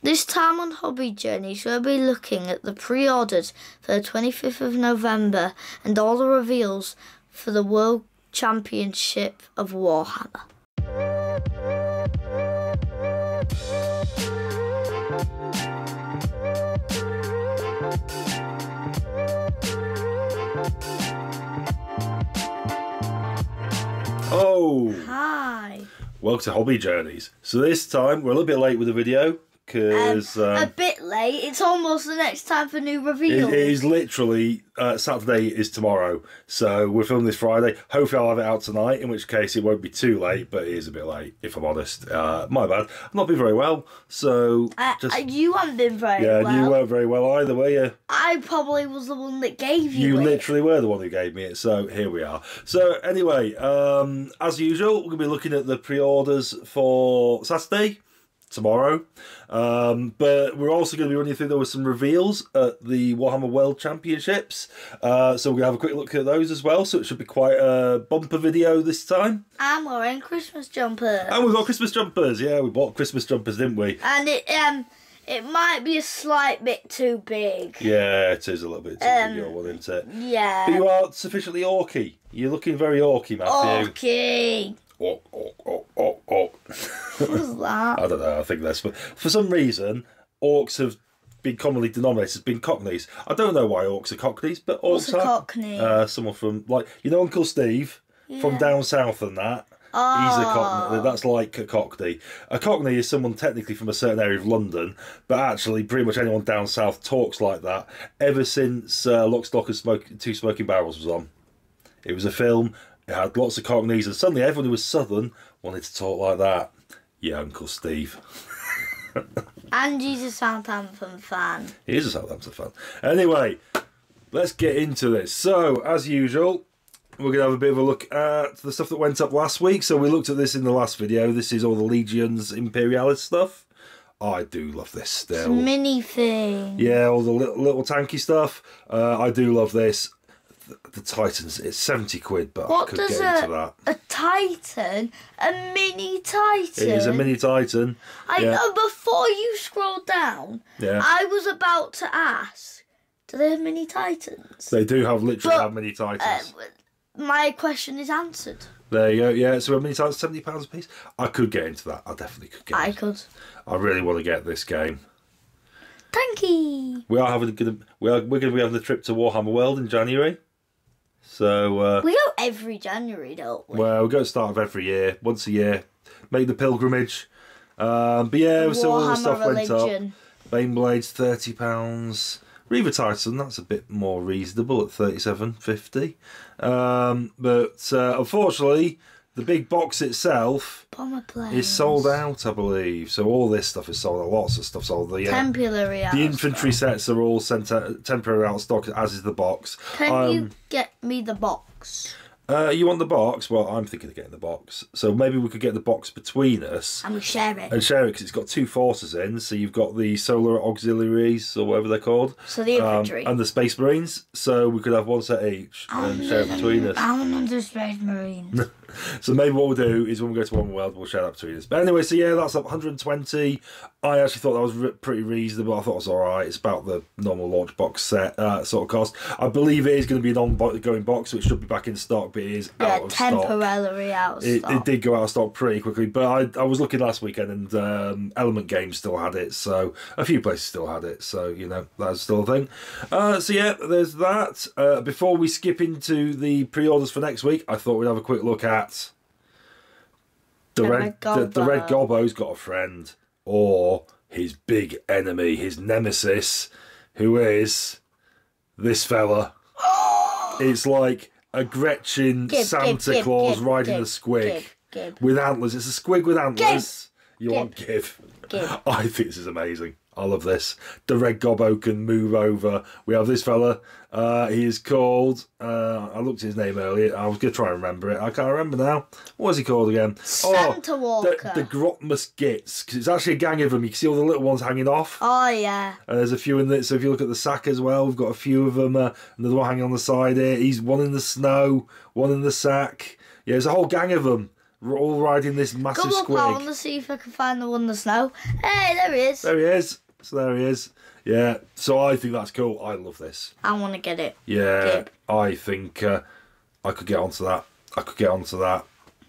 This time on Hobby Journeys, we'll be looking at the pre-orders for the 25th of November and all the reveals for the World Championship of Warhammer. Oh! Hi! Welcome to Hobby Journeys. So this time, we're a little bit late with the video, because... a bit late. It's almost the next time for new reveals. It is literally, Saturday is tomorrow, so we're filming this Friday. Hopefully I'll have it out tonight, in which case it won't be too late, but it is a bit late, if I'm honest. My bad. I've not been very well, so... You haven't been very well. Yeah, you weren't very well either, were you? I probably was the one that gave you it. You literally were the one who gave me it, so here we are. So anyway, as usual, we're going to be looking at the pre-orders for Saturday, tomorrow, but we're also going to be running through, there were some reveals at the Warhammer World Championships, so we're going to have a quick look at those as well, so it should be quite a bumper video this time. And we're wearing Christmas jumpers. And we've got Christmas jumpers, yeah, we bought Christmas jumpers, didn't we? And it might be a slight bit too big. Yeah, it is a little bit too big, your one, isn't it? Yeah. But you are sufficiently orky. You're looking very orky, Matthew. Orky. Ork. What was that? I don't know, I think that's... But for some reason, orcs have been commonly denominated as being cockneys. I don't know why orcs are cockneys, but orcs What's a cockney? Someone from, like, you know Uncle Steve? Yeah. From down south and that? Oh. He's a cockney. That's like a cockney. A cockney is someone technically from a certain area of London, but actually pretty much anyone down south talks like that ever since Lock, Stock and Two Smoking Barrels was on. It was a film, it had lots of cockneys, and suddenly everyone who was southern wanted to talk like that. Yeah, Uncle Steve. And he's a Southampton fan. He is a Southampton fan. Anyway, let's get into this. So, as usual, we're going to have a bit of a look at the stuff that went up last week. So we looked at this in the last video. This is all the Legions Imperialis stuff. I do love this still. Mini thing. Yeah, all the little tanky stuff. I do love this. The Titans, it's 70 quid, but I could get into that. A Titan? A mini Titan? It is a mini Titan. I know, before you scroll down, I was about to ask, do they have mini Titans? They do have, literally have mini Titans. My question is answered. There you go, yeah, so a mini Titan's £70 a piece. I could get into that, I definitely could get I could. I really want to get this game. Tanky! We're going to be having a trip to Warhammer World in January. So we go every January, don't we? Well, we go at the start of every year, once a year, make the pilgrimage. But yeah, so all the stuff went up. Baneblades, £30. Reaver Titan, that's a bit more reasonable at £37.50. But unfortunately, the big box itself is sold out, I believe. So all this stuff is sold out. Lots of stuff sold out. Temporary out. The infantry sets are all temporary out of stock, as is the box. Can you get me the box? You want the box? Well, I'm thinking of getting the box. So maybe we could get the box between us. And we share it. And share it, because it's got two forces in. So you've got the Solar Auxiliaries, or whatever they're called. So the infantry. And the Space Marines. So we could have one set each and share it between us. I want the Space Marines. So maybe what we'll do is when we go to Warhammer World, we'll share that between us. But anyway, so yeah, that's up 120. I actually thought that was pretty reasonable. I thought it was alright. It's about the normal launch box set sort of cost. I believe it is going to be an ongoing box, so it should be back in stock, but it is out of stock. Temporarily out of stock. It did go out of stock pretty quickly, but I was looking last weekend and Element Games still had it, so a few places still had it, so you know, that's still a thing. So yeah, there's that. Before we skip into the pre-orders for next week, I thought we'd have a quick look at the Red Gobbo's got a friend, or his big enemy, his nemesis, who is this fella. It's like a Gretchen Santa Claus riding a squig with antlers. It's a squig with antlers. You want give? I think this is amazing. I love this. The Red Gobbo can move over. We have this fella. He is called... I looked at his name earlier. I was going to try and remember it. I can't remember now. What was he called again? Santa Walker. The Grotmus Gits. Because it's actually a gang of them. You can see all the little ones hanging off. Oh, yeah. And there's a few in there. So if you look at the sack as well, we've got a few of them. Another one hanging on the side here. He's one in the snow, one in the sack. Yeah, there's a whole gang of them. all riding this massive Come up, squig. I want to see if I can find the one in the snow. Hey, there he is. There he is. So there he is. Yeah. So I think that's cool. I love this. I want to get it. Yeah. Gib. I think I could get onto that.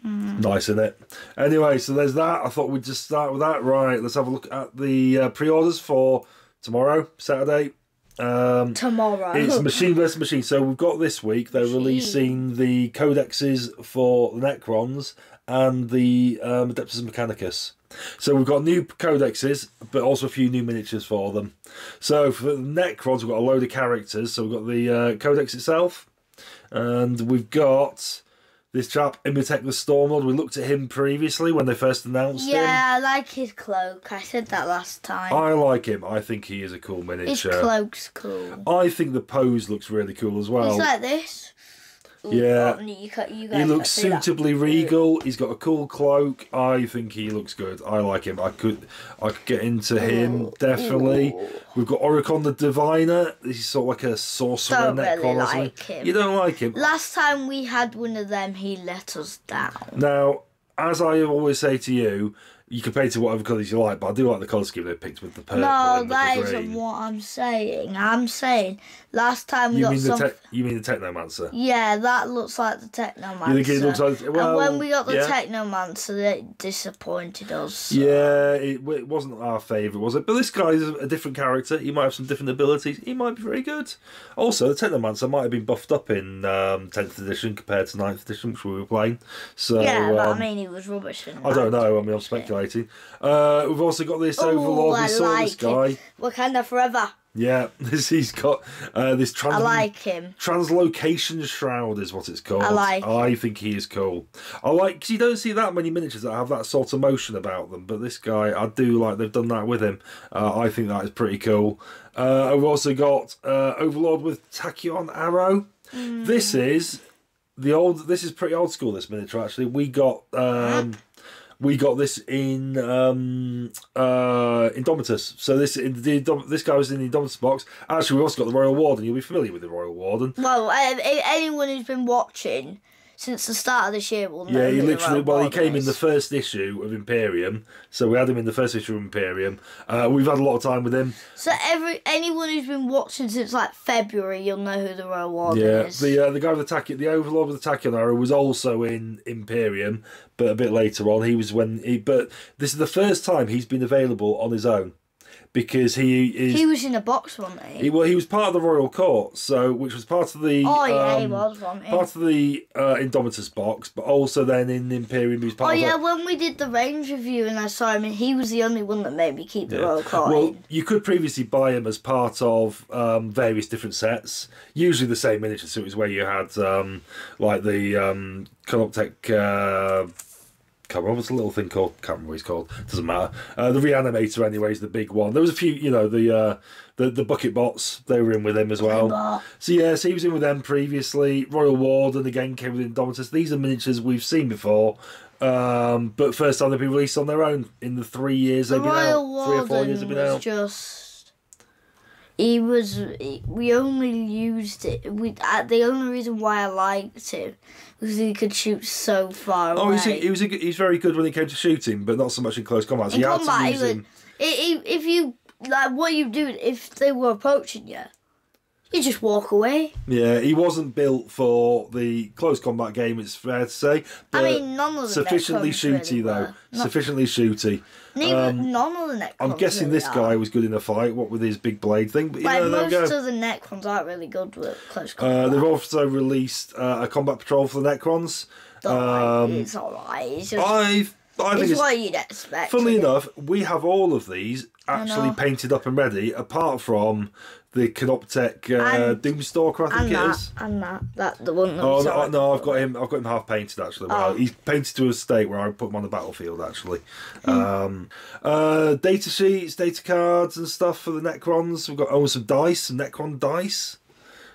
Nice, isn't it? Anyway, so there's that. I thought we'd just start with that. Right. Let's have a look at the pre-orders for tomorrow, Saturday. Tomorrow. It's machine versus machine. So we've got this week, they're releasing the codexes for the Necrons and the Adeptus and Mechanicus. So we've got new codexes, but also a few new miniatures for them. So for the Necrons, we've got a load of characters. So we've got the codex itself, and we've got this chap, Imhotep the Stormlord. We looked at him previously when they first announced him. Yeah, I like his cloak. I said that last time. I like him. I think he is a cool miniature. His cloak's cool. I think the pose looks really cool as well. He's like this. Ooh, Yeah. you guys He looks suitably regal. He's got a cool cloak. I think he looks good. I like him. I could get into him, definitely. Ooh. We've got Oricon the Diviner. He's sort of like a sorcerer Don't Necron really or something. like him. You don't like him? Last time we had one of them, he let us down. Now, as I always say to you, you can paint it whatever colours you like, but I do like the colour scheme they picked with the purple No, and that the isn't green. what I'm saying. I'm saying last time we You got mean some. you mean the Technomancer? Yeah, that looks like the Technomancer. You think it looks like? Well, and when we got the yeah. Technomancer, it disappointed us. So. Yeah, it wasn't our favourite, was it? But this guy is a different character. He might have some different abilities. He might be very good. Also, the Technomancer might have been buffed up in 10th edition compared to 9th edition, which we were playing. So Yeah, but I mean, he was rubbish. I don't know. I mean, I'm speculating. We've also got this Overlord. We saw this guy. Wakanda forever. Yeah, he's got this I like him. Translocation Shroud is what it's called. I think he is cool. Because you don't see that many miniatures that have that sort of motion about them, but this guy, I do like they've done that with him. I think that is pretty cool. We've also got Overlord with Tachyon Arrow. This is this is pretty old school, this miniature actually. We got this in Indomitus. So this guy was in the Indomitus box. Actually, we also got the Royal Warden. You'll be familiar with the Royal Warden. Well, anyone who's been watching since the start of this year will know. Yeah, he who the literally. Royal He came Warden in the is. first issue of Imperium. So we had him in the first issue of Imperium. We've had a lot of time with him. So anyone who's been watching since like February, you'll know who the Royal Warden is. The guy with the Overlord with the Tachyon Arrow was also in Imperium, but a bit later on. But this is the first time he's been available on his own. Because he was in a box, wasn't he? He was part of the Royal Court, which was part of the he was, wasn't he? part of the Indomitus box, but also then in Imperium he was part of when we did the range review and I saw him, and he was the only one that made me keep the Royal Court. Well, you could previously buy him as part of various different sets, usually the same miniature. So it was where you had like the Canoptech. Can't remember what's the little thing called. Can't remember what he's called. Doesn't matter. The Reanimator, anyway, is the big one. There was a few, the Bucket Bots. They were in with him as well. So he was in with them previously. Royal Warden again came with Indomitus. These are miniatures we've seen before, but first time they've been released on their own in the 3 years they've been out. 3 or 4 years they've been out. We only used it. The only reason why I liked it was he could shoot so far away. He's very good when it came to shooting, but not so much in close combat. So in you combat, had to use him. If you like, what you do if they were approaching you, you just walk away. Yeah, he wasn't built for the close combat game. It's fair to say. But I mean, none of the sufficiently shooty really though. Sufficiently shooty. None of the Necrons. I'm guessing really this guy was good in a fight. What with his big blade thing, but most there we of the Necrons aren't really good with close combat. They've also released a combat patrol for the Necrons. It's alright. It's just, I think it's what you'd expect. Funnily enough, we have all of these actually painted up and ready, apart from the Canoptech Doomstalker, I think it is. And that the one that no, I've got him half painted actually. Well, he's painted to a state where I put him on the battlefield actually. Data sheets, data cards and stuff for the Necrons. We've got some dice, some Necron dice.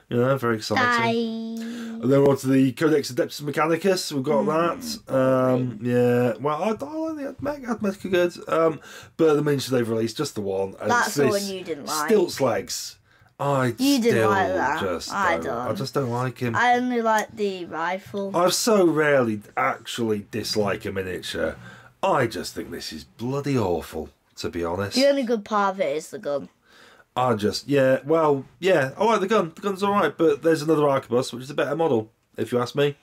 Very exciting. And then we're on to the Codex Adeptus Mechanicus. We've got that. Well, I like the Mechanicus good. But the miniature they've released, just the one. And that's the one you didn't like. Stilts legs. You didn't like that. I just don't like him. I only like the rifle. I so rarely actually dislike a miniature. I just think this is bloody awful, to be honest. The only good part of it is the gun. I like the gun. The gun's alright, but there's another Arquebus, which is a better model, if you ask me.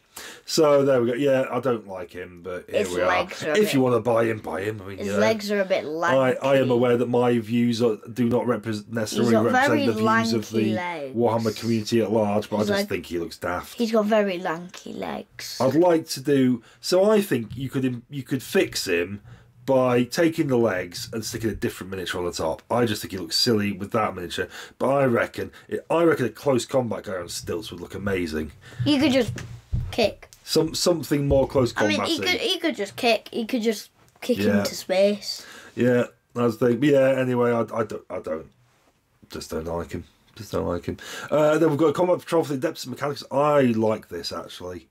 So there we go. Yeah, I don't like him, but here we are. If you want to buy him, buy him. I mean, his legs are a bit lanky. I am aware that my views do not necessarily represent the views of the Warhammer community at large, but I just think he looks daft. He's got very lanky legs. I'd like to do... So I think you could fix him by taking the legs and sticking a different miniature on the top. I just think he looks silly with that miniature, but I reckon a close combat guy on stilts would look amazing. You could just kick. Something more close combat. I mean, he could just kick. He could just kick into space. Yeah, that's the thing. But yeah, anyway, I don't like him. Just don't like him. Then we've got a combat patrol for the Adeptus Mechanicus. I like this actually.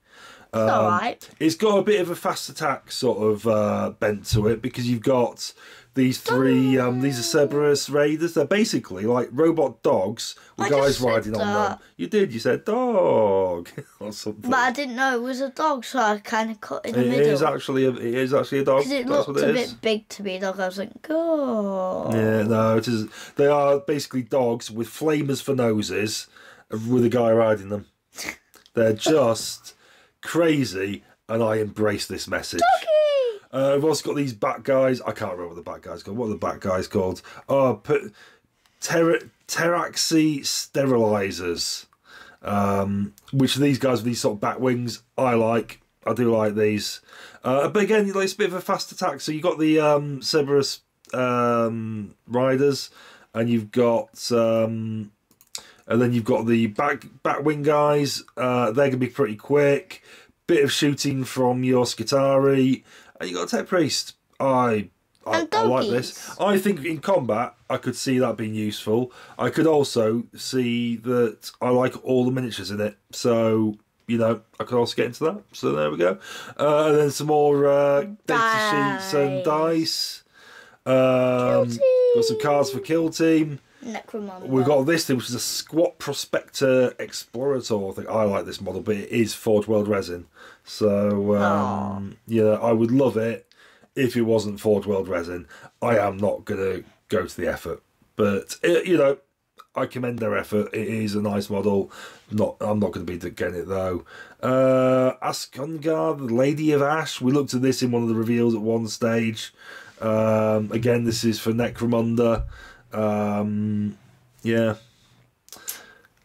It's alright. It's got a bit of a fast attack sort of bent to it because you've got these three. These are Cerberus Raiders. They're basically like robot dogs with guys riding on them. You did. You said dog or something. But I didn't know it was a dog, so I kind of cut in the middle. It is actually a dog. Because it looked a bit big to be a dog. I was like, oh. Yeah, no, it is. They are basically dogs with flamers for noses, with a guy riding them. They're just crazy, and I embrace this message. We've also got these bat guys. I can't remember what the bat guys called. What are the bat guys called? Oh, Teraxi Sterilizers. Which are these guys with these sort of bat wings. I do like these. But again, it's a bit of a fast attack. So you've got the Cerberus Riders, and you've got... and then you've got the Batwing guys. They're going to be pretty quick. Bit of shooting from your Skitari. And you've got a Tech Priest. I like this. I think in combat, I could see that being useful. I could also see that I like all the miniatures in it. So, I could also get into that. So there we go. And then some more data sheets and dice. Got some cards for Kill Team. Necron. We've got this thing, which is a Squat Prospector Explorator. I think I like this model, but it is Forge World resin. So, I would love it if it wasn't Forge World resin. I am not going to go to the effort. But, I commend their effort. It is a nice model. I'm not going to be getting it, though. Askungar, the Lady of Ash. We looked at this in one of the reveals at one stage. Again, this is for Necromunda.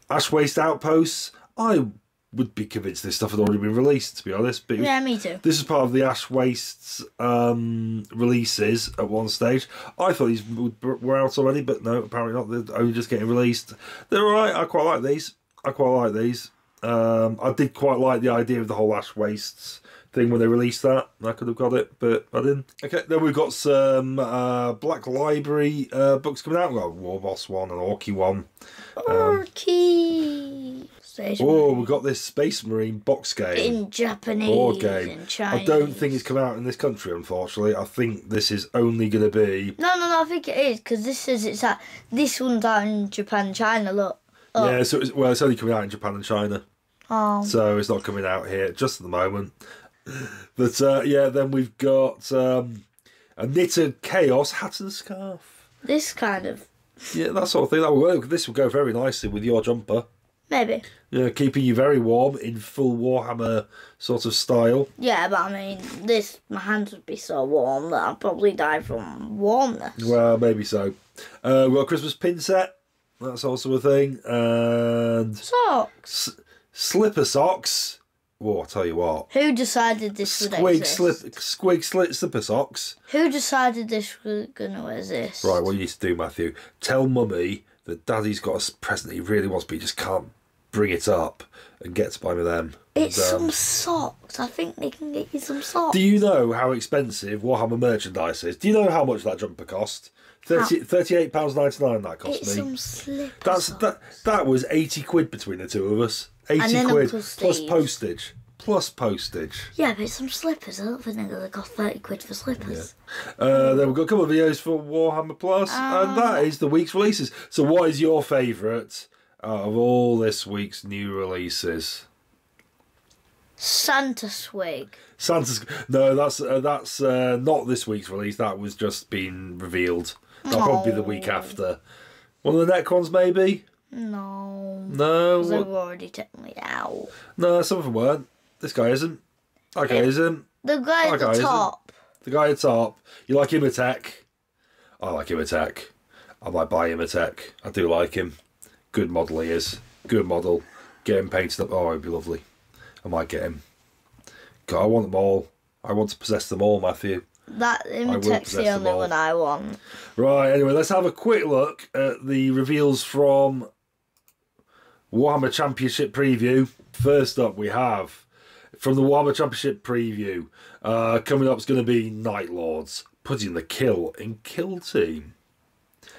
Ash Waste Outposts. I would be convinced this stuff had already been released, to be honest. But yeah, me too. This is part of the Ash Wastes releases at one stage. I thought these were out already, but no, apparently not. They're only just getting released. They're alright. I quite like these. I did quite like the idea of the whole Ash Wastes thing when they released that. I could have got it, but I didn't. Okay, then we've got some Black Library books coming out. We've got a War Boss one, an Orky one. Orky! We've got this Space Marine box game. In Japanese. Board game. In Chinese. I don't think it's come out in this country, unfortunately. I think this is only going to be... No, I think it is, because this one's out in Japan and China, look. Oh. Yeah, so it's only coming out in Japan and China. Oh. So it's not coming out here just at the moment. But then we've got a Knitted Chaos hat and scarf. This kind of... Yeah, that sort of thing. This will go very nicely with your jumper. Maybe. Yeah, keeping you very warm in full Warhammer sort of style. Yeah, but I mean, my hands would be so warm that I'd probably die from warmness. Well, maybe so. We've got a Christmas pin set. That's also a thing. And... Socks. Slipper socks. Oh, I'll tell you what. Who decided this would exist? Squig slipper socks. Who decided this was going to exist? Right, what you need to do, Matthew, tell Mummy that Daddy's got a present he really wants, but he just can't bring it up and get to buy me them. It's some socks. I think they can get you some socks. Do you know how expensive Warhammer merchandise is? Do you know how much that jumper cost? £38.99 that cost me. It's some slippers. That was 80 quid between the two of us. 80 quid plus postage. Yeah, but it's some slippers. I don't think they're going to cost 30 quid for slippers. Yeah. Then we've got a couple of videos for Warhammer Plus, and that is the week's releases. So what is your favourite out of all this week's new releases? Santa Swig. Santa's... No, that's not this week's release. That was just been revealed. That'll probably be the week after. One of the Necrons, maybe? No. No. Because they were already technically out. No, some of them weren't. This guy isn't. That guy isn't. The guy at the top. The guy at the top. You like him attack? I like him attack. I might buy him attack. I do like him. Good model he is. Good model. Get him painted up. Oh, it'd be lovely. I might get him. God, I want them all. I want to possess them all, Matthew. That Imtech's the only one I want. Right, anyway, let's have a quick look at the reveals from Warhammer Championship Preview. First up, we have, from the Warhammer Championship Preview, coming up is going to be Night Lords, putting the kill in Kill Team.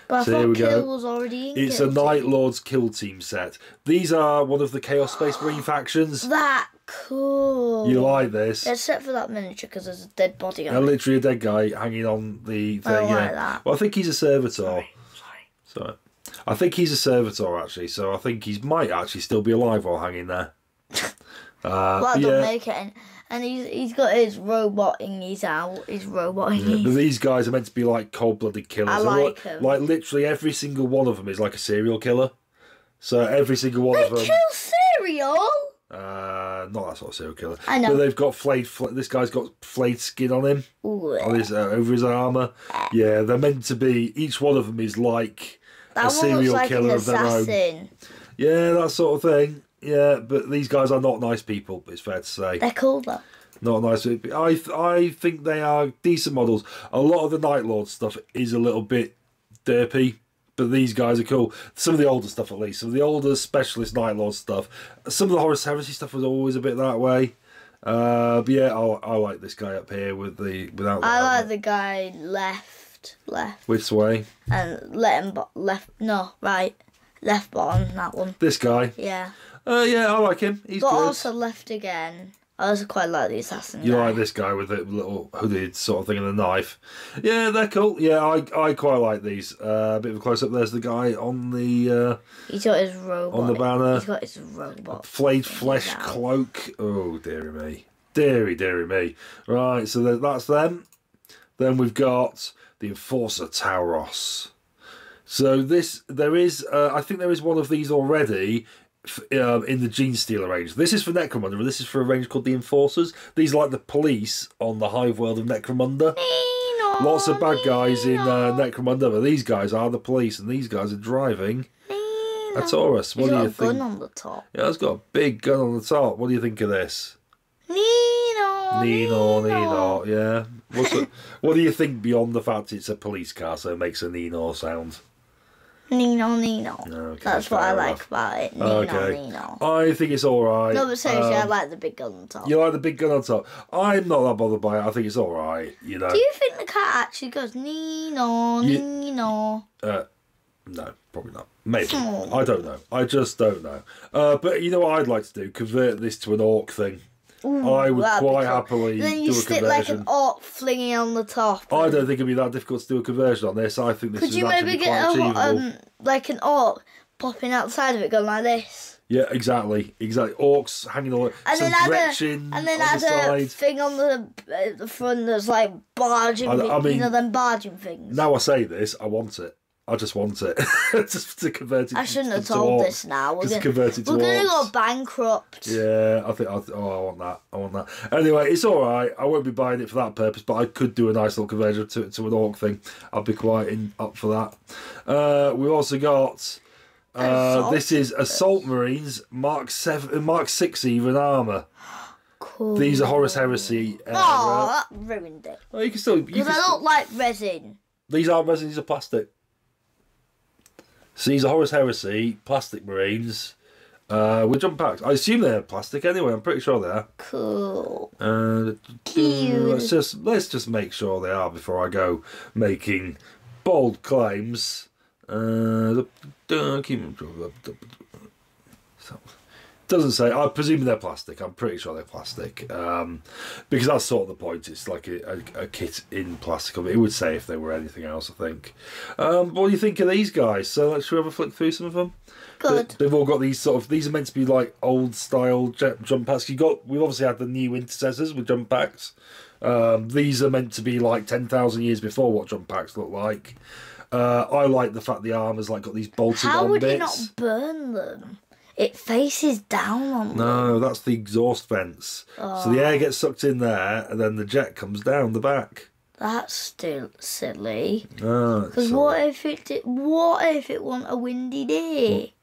But I thought Kill was already in It's Kill a Night Lords Kill Team set. These are one of the Chaos Space Marine factions. That cool. You like this? Except for that miniature, because there's a dead body on it. Literally a dead guy hanging on the thing. I don't like that. Well, I think he's a servitor. Sorry. I think he's a servitor, actually, so I think he might actually still be alive while hanging there. Well, I don't make it. And he's got his roboting, he's out, his roboting. Yeah, but these guys are meant to be like cold-blooded killers. I like them. Like, literally every single one of them is like a serial killer. So every single one of them... They kill cereal? Not that sort of serial killer. I know. But they've got this guy's got flayed skin on him. Ooh. On his, over his armour. Yeah, they're meant to be... Each one of them is like a serial killer of their own. Yeah, that sort of thing. Yeah, but these guys are not nice people, it's fair to say. They're cool, though. Not nice. I think they are decent models. A lot of the Night Lord stuff is a little bit derpy, but these guys are cool. Some of the older stuff, at least. Some of the older specialist Night Lord stuff. Some of the Horus Heresy stuff was always a bit that way. But yeah, I like this guy up here without the helmet. Like the guy left. Which way? And let him left bottom, that one. This guy? Yeah. Yeah, I like him. He's but good. also left again. I also quite like the assassin You guy. like this guy with the little hooded sort of thing and the knife. Yeah, they're cool. Yeah, I quite like these. A bit of a close-up. There's the guy on the... he's got his robot. On the banner. He's got his robot. Flayed flesh cloak. Oh, dearie me. Dearie me. Right, so that's them. Then we've got the Enforcer Tauros. So there is... I think there is one of these already... in the Gene Stealer range. This is for Necromunda, and this is for a range called the Enforcers. These are like the police on the hive world of Necromunda. Lots of bad guys in Necromunda, but these guys are the police, and these guys are driving a Taurus. What do you think? He's got a gun on the top. Yeah, it's got a big gun on the top. What do you think of this? Nino. Yeah. What do you think beyond the fact it's a police car, so it makes a Nino sound? Nino. Okay, that's what I like about it. Nino. I think it's alright. No, but seriously, I like the big gun on top. You like the big gun on top? I'm not that bothered by it. I think it's alright, you know. Do you think the cat actually goes, Nino? No, probably not. Maybe. I don't know. I just don't know. But you know what I'd like to do? Convert this to an orc thing. Ooh, I would quite happily then you do a stick conversion. like an orc flinging on the top. I don't think it'd be that difficult to do a conversion on this. I think this is actually quite achievable. Could you maybe get like an orc popping outside of it going like this? Yeah, exactly. Orcs hanging on and some Gretchen and then on the side. A thing on the front that's like barging, them barging things. Now I say this, I want it. I just want it. Just to convert it. I shouldn't have told this now. We're going to go bankrupt. Yeah, I want that. I want that. Anyway, it's alright. I won't be buying it for that purpose, but I could do a nice little conversion to an orc thing. I'd be quite up for that. We've also got... this is Assault Marines, Mark 6 even armour. Cool. These are Horus Heresy. That ruined it. Oh, you can still... Because I don't like resin. These aren't resin, these are plastic. So these are Horus Heresy, plastic Marines, with jump packs. I assume they're plastic anyway, I'm pretty sure they are. Cool. Let's just make sure they are before I go making bold claims. Doesn't say. I presume they're plastic. I'm pretty sure they're plastic. Because that's sort of the point. It's like a kit in plastic. It would say if they were anything else, I think. What do you think of these guys? So should we have a flick through some of them? Good. They've all got these sort of... These are meant to be like old style jump packs. We've obviously had the new intercessors with jump packs. These are meant to be like 10,000 years before what jump packs look like. I like the fact the armour's like got these bolted How on would bits. he not burn them? It faces down on them. No, that's the exhaust vents. So the air gets sucked in there, and then the jet comes down the back. That's still silly. Because what if it wasn't a windy day?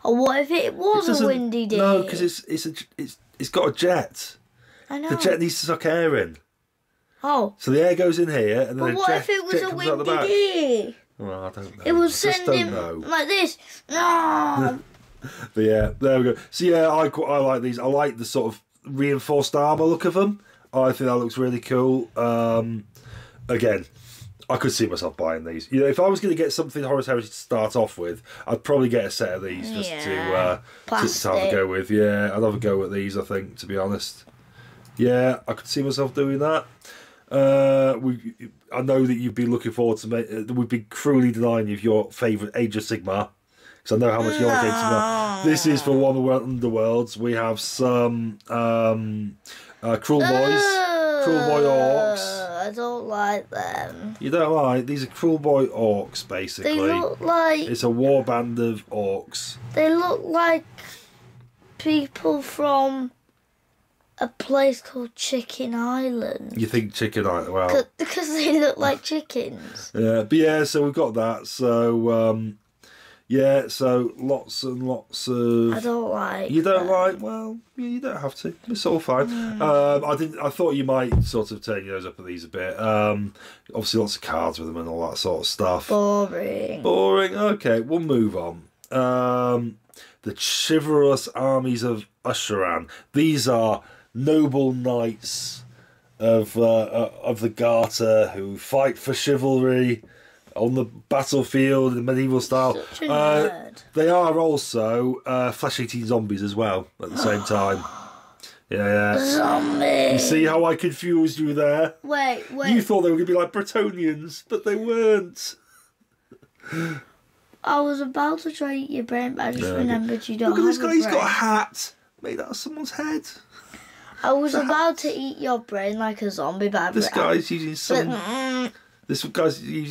Or what if it was a windy day? No, because it's got a jet. I know. The jet needs to suck air in. Oh. So the air goes in here, and then But what if it was a windy day? Well, I don't know. It was sending like this. No. But yeah, there we go. So yeah, I like these. I like the sort of reinforced armour look of them. I think that looks really cool. Again, I could see myself buying these. You know, if I was going to get something Horus Heritage to start off with, I'd probably get a set of these just to have a go with. Yeah, I'd have a go with these, I think, to be honest. Yeah, I could see myself doing that. I know that you'd be looking forward to we'd be cruelly denying you of your favourite Age of Sigmar. Because I know how much you like Age of Sigmar. This is for one of the Underworlds. We have some Cruel Boys. Cruel Boy Orcs. I don't like them. You don't like? These are Cruel Boy Orcs, basically. They look like... It's a war band of orcs. They look like people from a place called Chicken Island. You think Chicken Island? Well... Because they look like chickens. Yeah, but yeah, so we've got that. So... yeah, so lots and lots of... I don't like You don't like? Well, you don't have to. It's all fine. I thought you might sort of turn your nose up at these a bit. Obviously lots of cards with them and all that sort of stuff. Boring. Boring? Okay, we'll move on. The chivalrous armies of Usharan. These are noble knights of the Garter who fight for chivalry on the battlefield in medieval style. Such a nerd. They are also flesh-eating zombies as well at the same time. Yeah. Zombie. You see how I confused you there? Wait. You thought they were going to be like Bretonians, but they weren't. I was about to try eat your brain, but I just remembered you don't Look at have this guy, a he's brain. got a hat made out of someone's head. I was about to eat your brain like a zombie, but This guy's using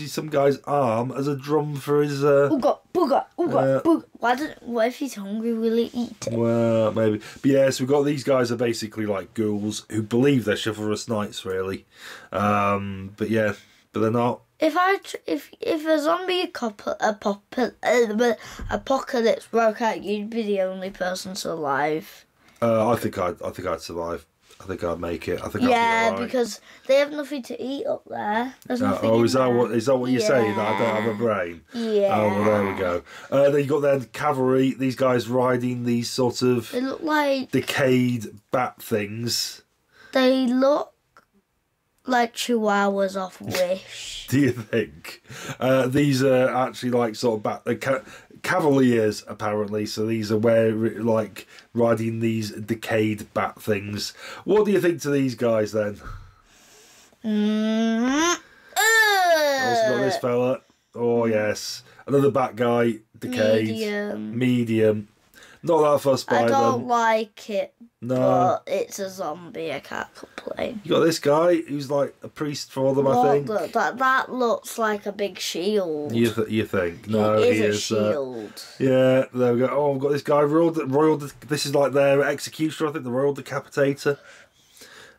some guy's arm as a drum for his... Booga. What if he's hungry, will he eat it? Well, maybe. But yeah, so we've got these guys are basically like ghouls who believe they're chivalrous knights, really. But they're not. If a zombie apocalypse broke out, you'd be the only person survive. I think I'd survive. I think I'd make it. I think I'd be all right. Because they have nothing to eat up there. There's nothing. Is that what you're saying? That I don't have a brain? Yeah. Oh, well, there we go. Then you got their cavalry. These guys riding these sort of They look like decayed bat things. They look like chihuahuas off Wish. Do you think? These are actually like sort of cavaliers, apparently. So these are like riding these decayed bat things. What do you think to these guys then? Also got this fella. Oh yes, another bat guy, decayed, medium. Not that fussed by them. I don't like it. No. But it's a zombie, I can't complain. You got this guy who's like a priest for them, I think. That looks like a big shield. You think? No, he is a shield. Yeah, there we go. Oh, we've got this guy, Royal. This is like their executioner, I think, the Royal Decapitator.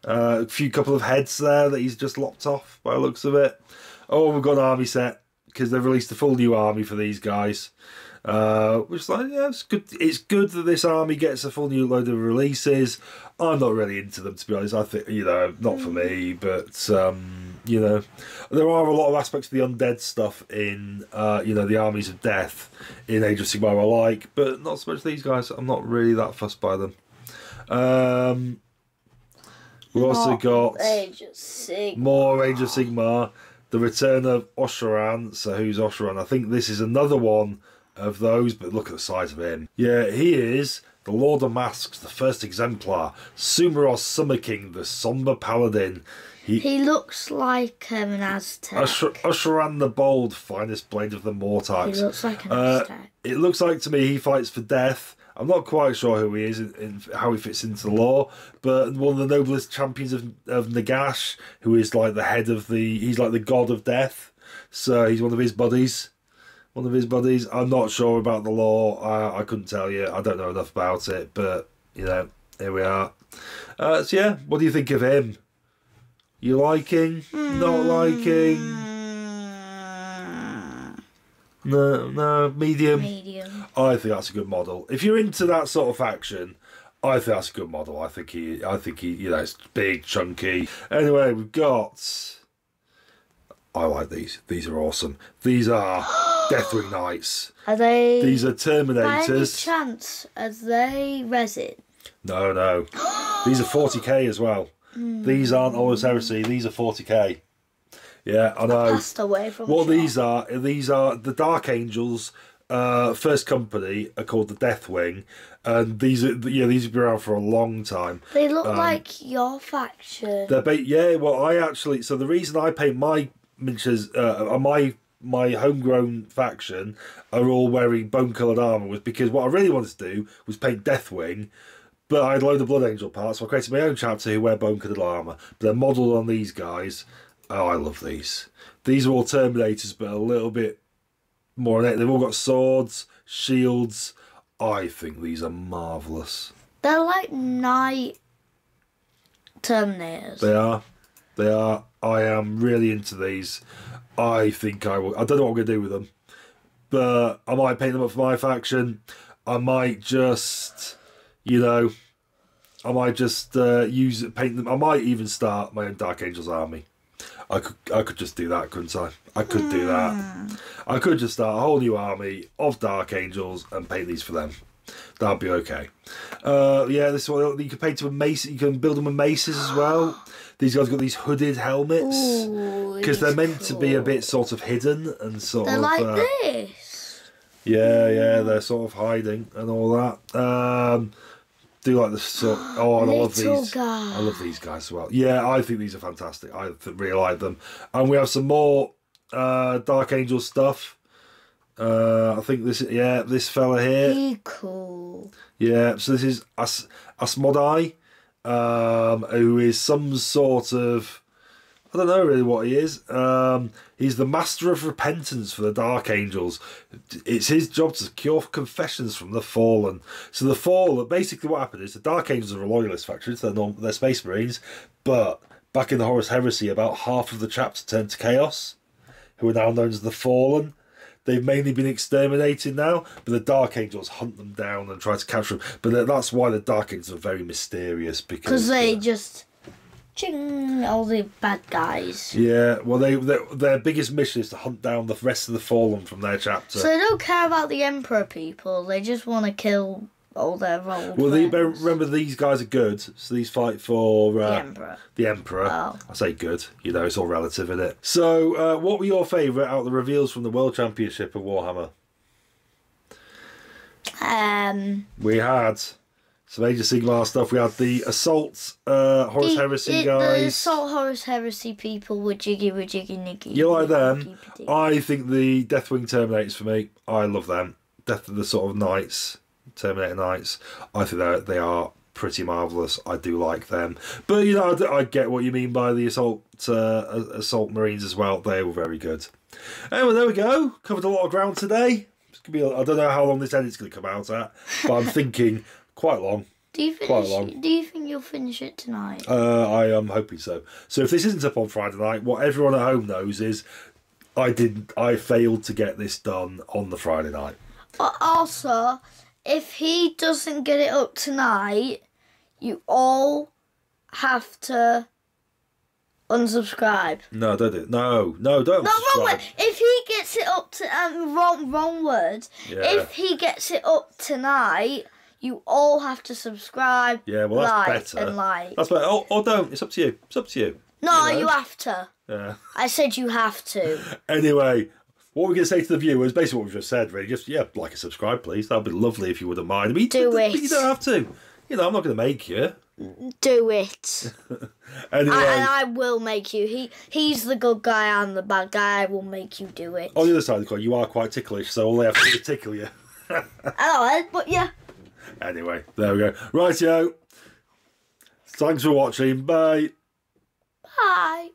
A couple of heads there that he's just lopped off by the looks of it. Oh, we've got an army set because they've released a full new army for these guys. Which is like, yeah, it's good. It's good that this army gets a full new load of releases. I'm not really into them, to be honest. I think, not for me, but there are a lot of aspects of the undead stuff in the armies of death in Age of Sigmar I like, but not so much these guys. I'm not really that fussed by them. We've also got more Age of Sigmar. The return of Osharan. So who's Osharan? I think this is another one of those, but look at the size of him. Yeah, he is the Lord of Masks, the first exemplar. Sumeros Summer King, the somber paladin. He looks like an Aztec. Usheran the Bold, finest blade of the Mortarks. He looks like an Aztec. It looks like to me he fights for death. I'm not quite sure who he is and how he fits into the lore, but one of the noblest champions of Nagash, who is like the head of he's like the god of death. So he's one of his buddies. I'm not sure about the lore. I couldn't tell you. I don't know enough about it, but you know, here we are. So yeah, what do you think of him? You liking? Not liking? No, medium. Medium. I think that's a good model. If you're into that sort of faction, I think that's a good model. I think he, you know, it's big, chunky. Anyway, we've got. I like these. These are awesome. These are Deathwing Knights. Are they? These are Terminators. By any chance, are they resin? No. These are 40k as well. These aren't Horus Heresy. These are 40k. Yeah, I know. Passed away from what these are the Dark Angels. First company are called the Deathwing, and these have been around for a long time. They look like your faction. Well, I actually. So the reason I paint my miniatures, my homegrown faction are all wearing bone-coloured armour was because what I really wanted to do was paint Deathwing. But I had a load of Blood Angel parts, so I created my own chapter who wear bone-coloured armour. But they're modelled on these guys. Oh, I love these. These are all Terminators, but a little bit more on it. They've all got swords, shields. I think these are marvellous. They're like Knight Terminators. They are. I am really into these. I think I will. I don't know what I'm going to do with them. But I might paint them up for my faction. I might just... paint them. I might even start my own Dark Angels army. I could just do that, couldn't I? I could do that. I could just start a whole new army of Dark Angels and paint these for them. That'd be okay. This one you can paint them with mace. You can build them with maces as well. These guys got these hooded helmets because they're meant to be a bit sort of hidden and sort of. They're like this. Yeah, they're sort of hiding and all that. Do like the sort. Oh, and I love these. Guy. I love these guys as well. Yeah, I think these are fantastic. I really like them. And we have some more Dark Angel stuff. I think this fella here. He cool. Yeah, so this is Asmodai, who is some sort of. I don't know really what he is. He's the Master of Repentance for the Dark Angels. It's his job to secure confessions from the Fallen. So the Fallen, basically what happened is the Dark Angels are a loyalist faction, so they're Space Marines, but back in the Horus Heresy, about half of the chapter turned to Chaos, who are now known as the Fallen. They've mainly been exterminated now, but the Dark Angels hunt them down and try to capture them. But that's why the Dark Angels are very mysterious, because they just... Ching, all the bad guys. Yeah, well, their biggest mission is to hunt down the rest of the Fallen from their chapter. So they don't care about the Emperor people. They just want to kill all their old Well, friends. remember, these guys are good, so these fight for the Emperor. The Emperor. Oh. I say good, it's all relative, isn't it? So, what were your favourite out of the reveals from the World Championship of Warhammer? We had some Age of Sigmar stuff. We had the Assault Horus Heresy guys. The Assault Horus Heresy people were jiggy niggy. You like them? I think the Deathwing Terminators for me. I love them. The sort of Knights, Terminator Knights. I think they are pretty marvellous. I do like them. But, I get what you mean by the Assault Marines as well. They were very good. Anyway, there we go. Covered a lot of ground today. It's gonna be I don't know how long this edit's going to come out at, but I'm thinking... Quite long. Do you think you'll finish it tonight? I am hoping so. So if this isn't up on Friday night, what everyone at home knows is I failed to get this done on the Friday night. But also, if he doesn't get it up tonight, you all have to unsubscribe. No, don't do it. No, don't. No, wrong word. If he gets it up to wrong word. Yeah. If he gets it up tonight, you all have to subscribe. Yeah, well, that's better. And like. That's better. Or don't. It's up to you. It's up to you. No, you have to. Yeah. I said you have to. Anyway, what we're going to say to the viewers, basically what we've just said, really, just, yeah, like and subscribe, please. That'd be lovely if you wouldn't mind. I mean, Do it. You don't have to. You know, I'm not going to make you. Do it. Anyway. And I will make you. He's the good guy, I'm the bad guy. I will make you do it. On the other side of the coin, you are quite ticklish, so all they have to do is tickle you. Hello, but yeah. Anyway, there we go. Rightio. Thanks for watching. Bye. Bye.